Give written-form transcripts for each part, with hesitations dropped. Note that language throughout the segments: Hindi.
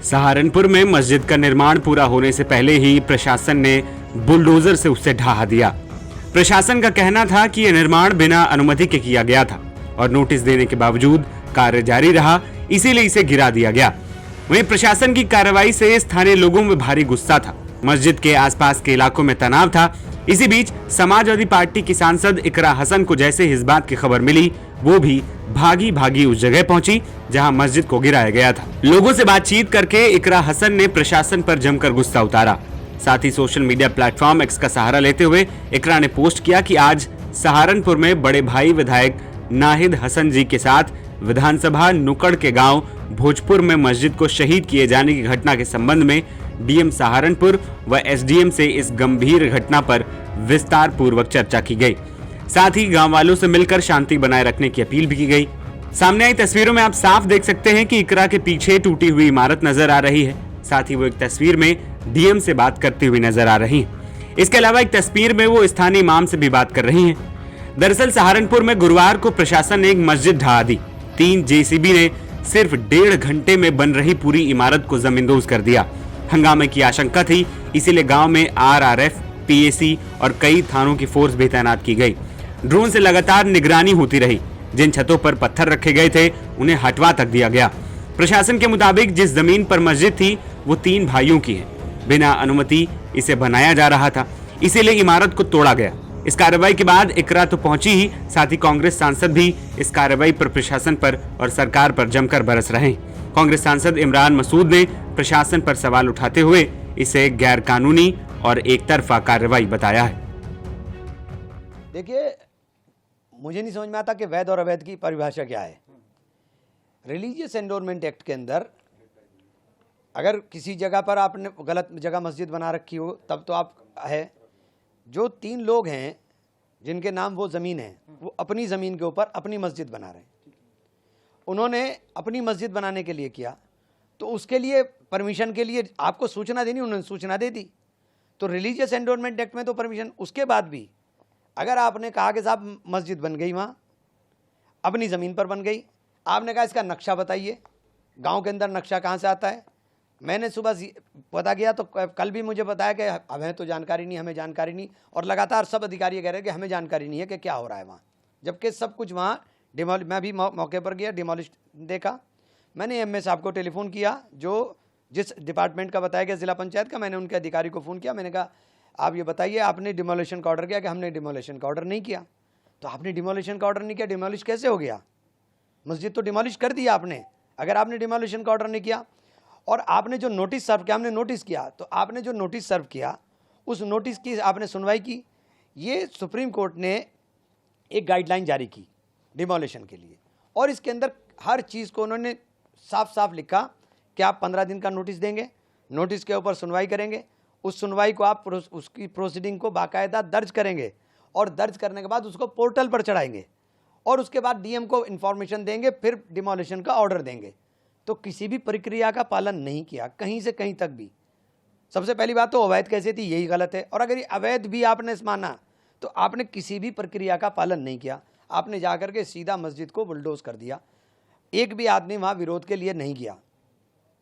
सहारनपुर में मस्जिद का निर्माण पूरा होने से पहले ही प्रशासन ने बुलडोजर से उसे ढहा दिया। प्रशासन का कहना था कि यह निर्माण बिना अनुमति के किया गया था और नोटिस देने के बावजूद कार्य जारी रहा, इसीलिए इसे गिरा दिया गया। वहीं प्रशासन की कार्रवाई से स्थानीय लोगों में भारी गुस्सा था। मस्जिद के आसपास के इलाकों में तनाव था। इसी बीच समाजवादी पार्टी की सांसद इकरा हसन को जैसे इस बात की खबर मिली, वो भी भागी भागी उस जगह पहुंची जहां मस्जिद को गिराया गया था। लोगों से बातचीत करके इकरा हसन ने प्रशासन पर जमकर गुस्सा उतारा। साथ ही सोशल मीडिया प्लेटफॉर्म एक्स का सहारा लेते हुए इकरा ने पोस्ट किया कि आज सहारनपुर में बड़े भाई विधायक नाहिद हसन जी के साथ विधानसभा नुकड़ के गांव भोजपुर में मस्जिद को शहीद किए जाने की घटना के संबंध में डीएम सहारनपुर व एसडीएम से इस गंभीर घटना पर विस्तार पूर्वक चर्चा की गई। साथ ही गांव वालों से मिलकर शांति बनाए रखने की अपील भी की गई। सामने आई तस्वीरों में आप साफ देख सकते हैं कि इकरा के पीछे टूटी हुई इमारत नजर आ रही है। साथ ही वो एक तस्वीर में डीएम से बात करती हुई नजर आ रही है। इसके अलावा एक तस्वीर में वो स्थानीय इमाम से भी बात कर रही हैं। दरअसल सहारनपुर में गुरुवार को प्रशासन ने एक मस्जिद ढहा दी। 3 जेसीबी ने सिर्फ 1.5 घंटे में बन रही पूरी इमारत को जमींदोज कर दिया। हंगामे की आशंका थी, इसीलिए गांव में आरआरएफ, पीएसी और कई थानों की फोर्स भी तैनात की गई। ड्रोन से लगातार निगरानी होती रही। जिन छतों पर पत्थर रखे गए थे उन्हें हटवा तक दिया गया। प्रशासन के मुताबिक जिस जमीन पर मस्जिद थी वो 3 भाइयों की है। बिना अनुमति इसे बनाया जा रहा था, इसीलिए इमारत को तोड़ा गया। इस कार्रवाई के बाद इकरा तो पहुंची ही, साथ ही कांग्रेस सांसद भी इस कार्रवाई पर प्रशासन पर और सरकार पर जमकर बरस रहे हैं। कांग्रेस सांसद इमरान मसूद ने प्रशासन पर सवाल उठाते हुए इसे गैर कानूनी और एक तरफा कार्रवाई बताया है। देखिए, मुझे नहीं समझ में आता कि वैध और अवैध की परिभाषा क्या है। रिलीजियस एंडोर्मेंट एक्ट के अंदर अगर किसी जगह पर आपने गलत जगह मस्जिद बना रखी हो तब तो आप है। जो 3 लोग हैं जिनके नाम वो ज़मीन है, वो अपनी ज़मीन के ऊपर अपनी मस्जिद बना रहे हैं। उन्होंने अपनी मस्जिद बनाने के लिए किया, तो उसके लिए परमिशन के लिए आपको सूचना देनी, उन्होंने सूचना दे दी। तो रिलीजियस एंडोर्मेंट एक्ट में तो परमिशन, उसके बाद भी अगर आपने कहा कि साहब मस्जिद बन गई, वहाँ अपनी ज़मीन पर बन गई, आपने कहा इसका नक्शा बताइए, गांव के अंदर नक्शा कहाँ से आता है। मैंने सुबह पता किया तो कल भी मुझे बताया कि हमें तो जानकारी नहीं, हमें जानकारी नहीं, और लगातार सब अधिकारी कह रहे हैं कि हमें जानकारी नहीं है कि क्या हो रहा है वहाँ, जबकि सब कुछ वहाँ मैं भी मौके पर गया, डिमोलिश देखा। मैंने एमए साहब को टेलीफोन किया, जो जिस डिपार्टमेंट का बताया गया, जिला पंचायत का, मैंने उनके अधिकारी को फ़ोन किया। मैंने कहा आप ये बताइए, आपने डिमोलिशन का ऑर्डर किया कि हमने डिमोलिशन का ऑर्डर नहीं किया। तो आपने डिमोलिशन का ऑर्डर नहीं किया, डिमोलिश कैसे हो गया? मस्जिद तो डिमोलिश कर दिया आपने, अगर आपने डिमोलिशन का ऑर्डर नहीं किया। और आपने जो नोटिस सर्व किया, हमने नोटिस किया, तो आपने जो नोटिस सर्व किया उस नोटिस की आपने सुनवाई की। ये सुप्रीम कोर्ट ने एक गाइडलाइन जारी की डिमोलिशन के लिए, और इसके अंदर हर चीज़ को उन्होंने साफ साफ लिखा कि आप 15 दिन का नोटिस देंगे, नोटिस के ऊपर सुनवाई करेंगे, उस सुनवाई को आप उसकी प्रोसीडिंग को बाकायदा दर्ज करेंगे, और दर्ज करने के बाद उसको पोर्टल पर चढ़ाएंगे, और उसके बाद डीएम को इन्फॉर्मेशन देंगे, फिर डिमोलिशन का ऑर्डर देंगे। तो किसी भी प्रक्रिया का पालन नहीं किया, कहीं से कहीं तक भी। सबसे पहली बात तो अवैध कैसे थी, यही गलत है। और अगर ये अवैध भी आपने माना तो आपने किसी भी प्रक्रिया का पालन नहीं किया। आपने जाकर के सीधा मस्जिद को बुलडोज कर दिया। एक भी आदमी वहाँ विरोध के लिए नहीं गया,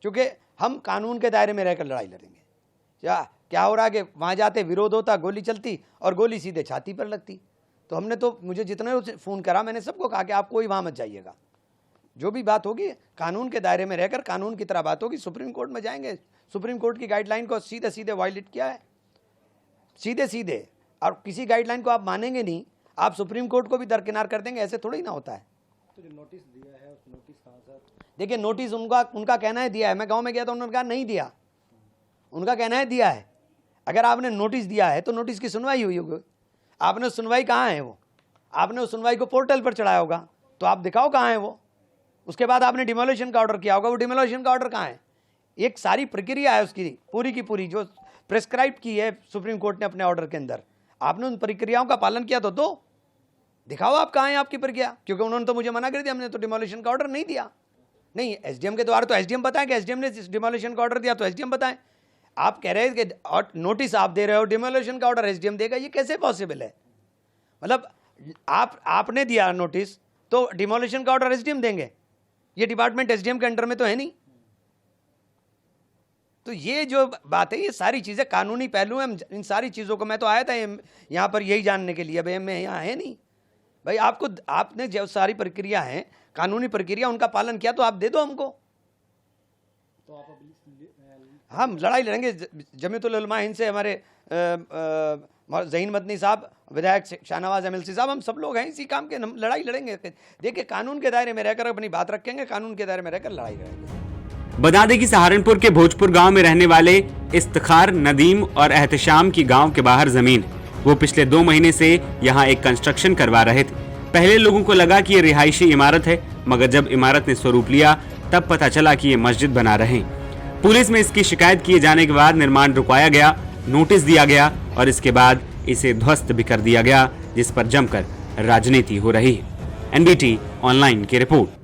क्योंकि हम कानून के दायरे में रहकर लड़ाई लड़ेंगे। क्या हो रहा है कि वहाँ जाते विरोध होता, गोली चलती और गोली सीधे छाती पर लगती। तो हमने तो, मुझे जितने फ़ोन करा, मैंने सबको कहा कि आप कोई वहाँ मत जाइएगा, जो भी बात होगी कानून के दायरे में रहकर कानून की तरह बात होगी। सुप्रीम कोर्ट में जाएंगे, सुप्रीम कोर्ट की गाइडलाइन को सीधे सीधे वायलेट किया है, सीधे सीधे। और किसी गाइडलाइन को आप मानेंगे नहीं, आप सुप्रीम कोर्ट को भी दरकिनार कर देंगे, ऐसे थोड़ा ही ना होता है। तो जो नोटिस दिया है, उस नोटिस कहाँ से? देखिए, नोटिस उनका कहना है दिया है। मैं गाँव में गया तो उन्होंने कहा नहीं दिया, उनका कहना है दिया है। अगर आपने नोटिस दिया है तो नोटिस की सुनवाई हुई होगी। आपने सुनवाई कहाँ है? वो आपने उस सुनवाई को पोर्टल पर चढ़ाया होगा, तो आप दिखाओ कहाँ है वो। उसके बाद आपने डिमोलिशन का ऑर्डर किया होगा, वो डिमोलिशन का ऑर्डर कहाँ है? एक सारी प्रक्रिया है उसकी पूरी की पूरी, जो प्रेस्क्राइब की है सुप्रीम कोर्ट ने अपने ऑर्डर के अंदर। आपने उन प्रक्रियाओं का पालन किया तो दिखाओ आप कहाँ है आपकी प्रक्रिया। क्योंकि उन्होंने तो मुझे मना कर दिया, हमने तो डिमोलिशन का ऑर्डर नहीं दिया। नहीं, एसडीएम के द्वारा तो एसडीएम बताएं कि एसडीएम ने डिमोलिशन का ऑर्डर दिया, तो एसडीएम बताएं। आप कह रहे हैं कि नोटिस आप दे रहे हो, डिमोलिशन का ऑर्डर एसडीएम देगा, ये कैसे पॉसिबल है? मतलब आपने दिया नोटिस तो डिमोलिशन का ऑर्डर एसडीएम देंगे? ये डिपार्टमेंट एसडीएम के अंडर में तो है नहीं। तो ये जो बात है, ये सारी चीज़ें कानूनी पहलू हैं। इन सारी चीज़ों को, मैं तो आया था यहाँ पर यही जानने के लिए, अब मैं यहाँ है नहीं भाई। आपने जो सारी प्रक्रिया है, कानूनी प्रक्रिया, उनका पालन किया तो आप दे दो हमको। तो आप अभी हम लड़ाई लड़ेंगे। जमीयतुल उलमा हिंद से हमारे ज़हीन मदनी साहब, विधायक शाहनवाज MLC साहब, हम सब लोग हैं इसी काम के, हम लड़ाई लड़ेंगे। देखिए, कानून के दायरे में रहकर अपनी बात रखेंगे, कानून के दायरे में रहकर लड़ाई लड़ेंगे। बता दें कि सहारनपुर के भोजपुर गांव में रहने वाले इफ्तिखार, नदीम और एहतशाम की गांव के बाहर जमीन, वो पिछले 2 महीने से यहां एक कंस्ट्रक्शन करवा रहे थे। पहले लोगों को लगा कि ये रिहायशी इमारत है, मगर जब इमारत ने स्वरूप लिया तब पता चला कि ये मस्जिद बना रहे। पुलिस में इसकी शिकायत किए जाने के बाद निर्माण रुकवाया गया, नोटिस दिया गया और इसके बाद इसे ध्वस्त भी कर दिया गया, जिस पर जमकर राजनीति हो रही है। NBT ऑनलाइन की रिपोर्ट।